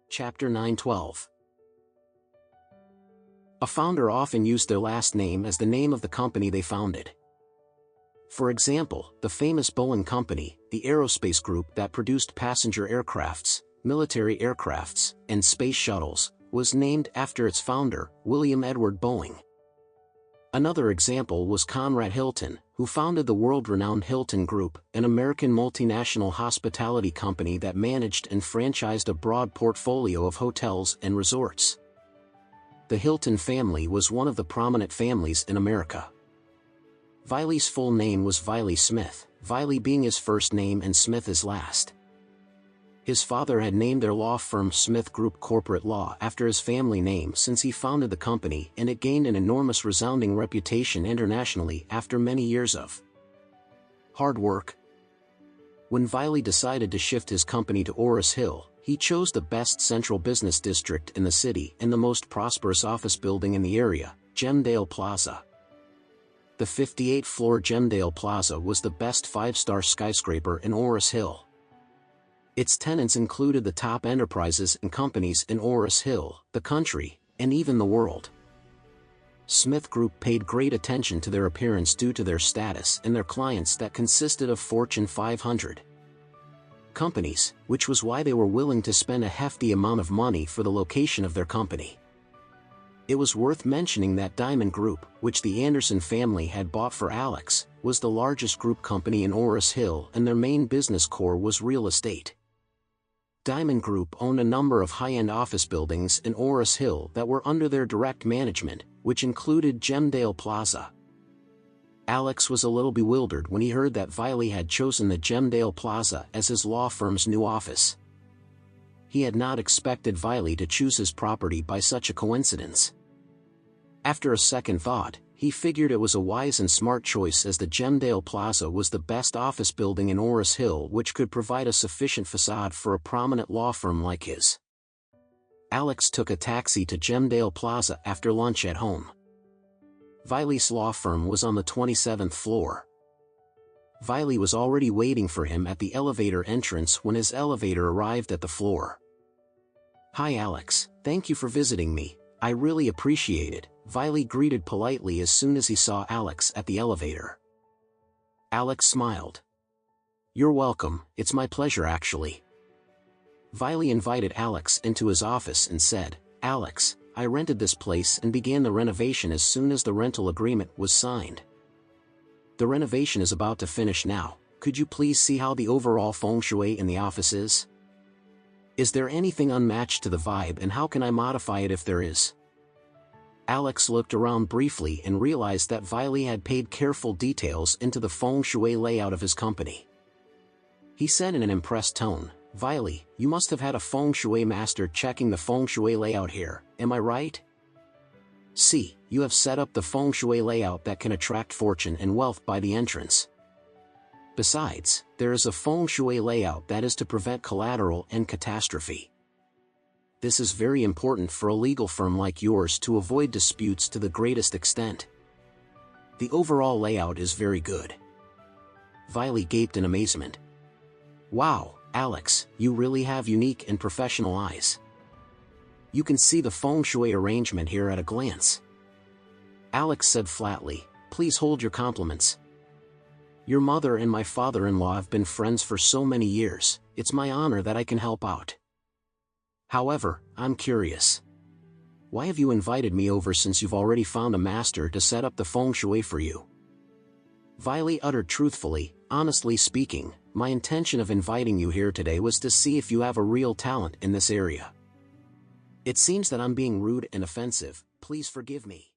Chapter 9:12. A founder often used their last name as the name of the company they founded. For example, the famous Boeing Company, the aerospace group that produced passenger aircrafts, military aircrafts, and space shuttles, was named after its founder, William Edward Boeing. Another example was Conrad Hilton, who founded the world-renowned Hilton Group, an American multinational hospitality company that managed and franchised a broad portfolio of hotels and resorts. The Hilton family was one of the prominent families in America. Wiley's full name was Wiley Smith, Wiley being his first name and Smith his last. His father had named their law firm Smith Group Corporate Law after his family name since he founded the company, and it gained an enormous resounding reputation internationally after many years of hard work. When Wiley decided to shift his company to Ores Hill, he chose the best central business district in the city and the most prosperous office building in the area, Gemdale Plaza. The 58-floor Gemdale Plaza was the best five-star skyscraper in Ores Hill. Its tenants included the top enterprises and companies in Ores Hill, the country, and even the world. Smith Group paid great attention to their appearance due to their status and their clients that consisted of Fortune 500 companies, which was why they were willing to spend a hefty amount of money for the location of their company. It was worth mentioning that Diamond Group, which the Anderson family had bought for Alex, was the largest group company in Ores Hill, and their main business core was real estate. Diamond Group owned a number of high-end office buildings in Ores Hill that were under their direct management, which included Gemdale Plaza. Alex was a little bewildered when he heard that Wiley had chosen the Gemdale Plaza as his law firm's new office. He had not expected Wiley to choose his property by such a coincidence. After a second thought, he figured it was a wise and smart choice, as the Gemdale Plaza was the best office building in Ores Hill which could provide a sufficient facade for a prominent law firm like his. Alex took a taxi to Gemdale Plaza after lunch at home. Wiley's law firm was on the 27th floor. Wiley was already waiting for him at the elevator entrance when his elevator arrived at the floor. "Hi Alex, thank you for visiting me, I really appreciate it," Wiley greeted politely as soon as he saw Alex at the elevator. Alex smiled. "You're welcome, it's my pleasure actually." Wiley invited Alex into his office and said, "Alex, I rented this place and began the renovation as soon as the rental agreement was signed. The renovation is about to finish now, could you please see how the overall feng shui in the office is? Is there anything unmatched to the vibe, and how can I modify it if there is?" Alex looked around briefly and realized that Wiley had paid careful details into the feng shui layout of his company. He said in an impressed tone, "Wiley, you must have had a feng shui master checking the feng shui layout here, am I right? See, you have set up the feng shui layout that can attract fortune and wealth by the entrance. Besides, there is a feng shui layout that is to prevent collateral and catastrophe. This is very important for a legal firm like yours to avoid disputes to the greatest extent. The overall layout is very good." Wiley gaped in amazement. "Wow, Alex, you really have unique and professional eyes. You can see the feng shui arrangement here at a glance." Alex said flatly, "Please hold your compliments. Your mother and my father-in-law have been friends for so many years, it's my honor that I can help out. However, I'm curious. Why have you invited me over since you've already found a master to set up the feng shui for you?" Wiley uttered truthfully, "Honestly speaking, my intention of inviting you here today was to see if you have a real talent in this area. It seems that I'm being rude and offensive, please forgive me."